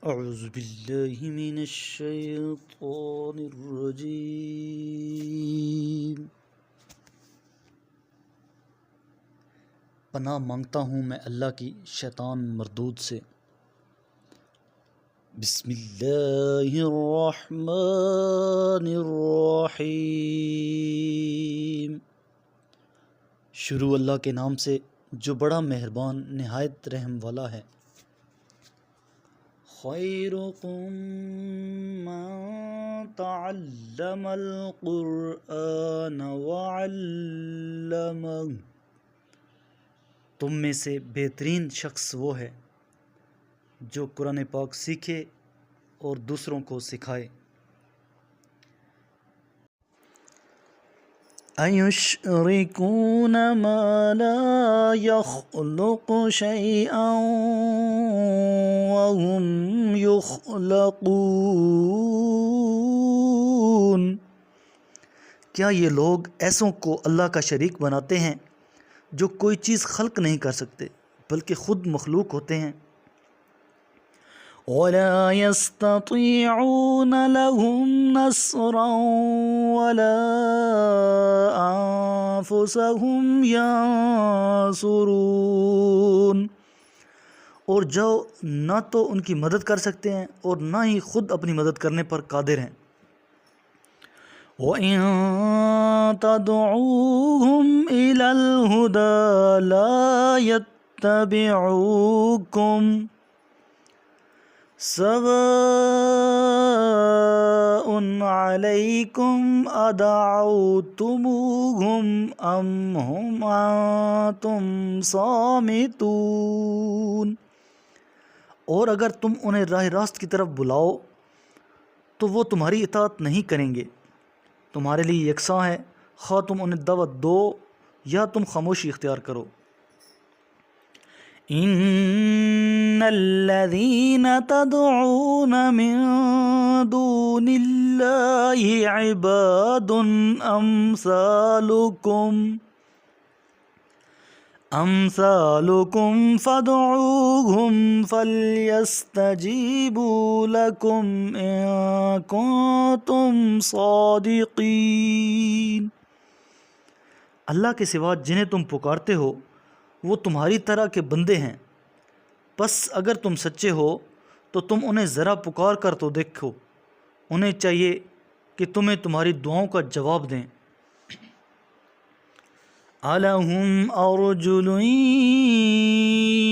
اعوذ باللہ من الشیطان الرجیم۔ پناہ مانگتا ہوں میں اللہ کی شیطان مردود سے۔ بسم اللہ الرحمن الرحیم۔ شروع اللہ کے نام سے جو بڑا مہربان نہایت رحم والا ہے۔ خیرکم من تعلم القرآن وعلمہ، تم میں سے بہترین شخص وہ ہے جو قرآن پاک سیکھے اور دوسروں کو سکھائے۔ اَيُشْرِكُونَ مَا لَا يَخْلُقُ شَيْئًا وَهُمْ يُخْلَقُونَ، کیا یہ لوگ ایسوں کو اللہ کا شریک بناتے ہیں جو کوئی چیز خلق نہیں کر سکتے بلکہ خود مخلوق ہوتے ہیں۔ وَلَا يَسْتَطِيعُونَ لَهُمْ نَصْرًا وَلَا أَنفُسَهُمْ يَنصُرُونَ، اور جو نہ تو ان کی مدد کر سکتے ہیں اور نہ ہی خود اپنی مدد کرنے پر قادر ہیں۔ وَإِن تَدْعُوهُمْ إِلَى الْهُدَى لَا يَتَّبِعُوكُمْ سَوَاءٌ عَلَيْكُمْ أَدَعَوْتُمُوهُمْ أَمْ هُمْ أَنْتُمْ صَامِتُونَ، اور اگر تم انہیں راہ راست کی طرف بلاؤ تو وہ تمہاری اطاعت نہیں کریں گے۔ تمہارے لیے یکساں ہے خواہ تم انہیں دعوت دو یا تم خاموشی اختیار کرو۔ ان الذین تدعون من دون اللہ عباد امثالکم فادعوہم فلیستجیبوا لکم ان کنتم صادقین، اللہ کے سوا جنہیں تم پکارتے ہو وہ تمہاری طرح کے بندے ہیں، پس اگر تم سچے ہو تو تم انہیں ذرا پکار کر تو دیکھو، انہیں چاہیے کہ تمہیں تمہاری دعاؤں کا جواب دیں۔ أَلَهُمْ أَرْجُلٌ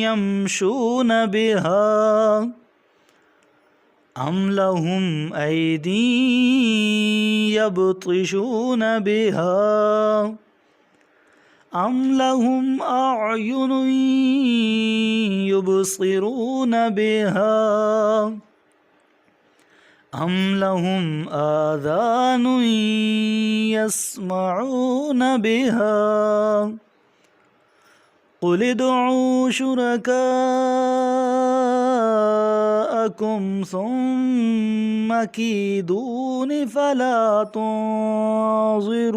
يَمْشُونَ بِهَا أَمْ لَهُمْ أَيْدٍ يَبْطِشُونَ بِهَا أَمْ لَهُمْ أَعْيُنٌ يُبْصِرُونَ بِهَا أَمْ لَهُمْ آذَانٌ يَسْمَعُونَ بِهَا قُلِ ادْعُوا شُرَكَاءَكُمْ ثُمَّ كِيدُونِ فَلَا تُنظِرُونَ،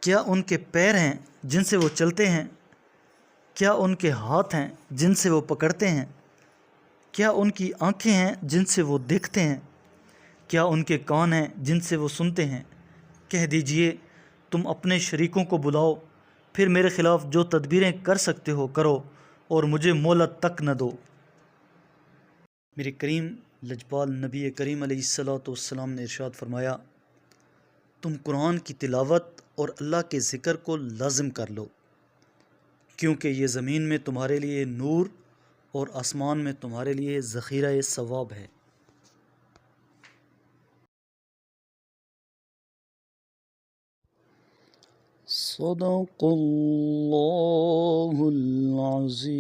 کیا ان کے پیر ہیں جن سے وہ چلتے ہیں؟ کیا ان کے ہاتھ ہیں جن سے وہ پکڑتے ہیں؟ کیا ان کی آنکھیں ہیں جن سے وہ دیکھتے ہیں؟ کیا ان کے کان ہیں جن سے وہ سنتے ہیں؟ کہہ دیجئے تم اپنے شریکوں کو بلاؤ، پھر میرے خلاف جو تدبیریں کر سکتے ہو کرو اور مجھے مہلت تک نہ دو۔ میرے کریم لجپال نبی کریم علیہ السلام نے ارشاد فرمایا، تم قرآن کی تلاوت اور اللہ کے ذکر کو لازم کر لو، کیونکہ یہ زمین میں تمہارے لیے نور اور آسمان میں تمہارے لیے ذخیرہ ثواب ہے۔ صدق اللہ العظیم۔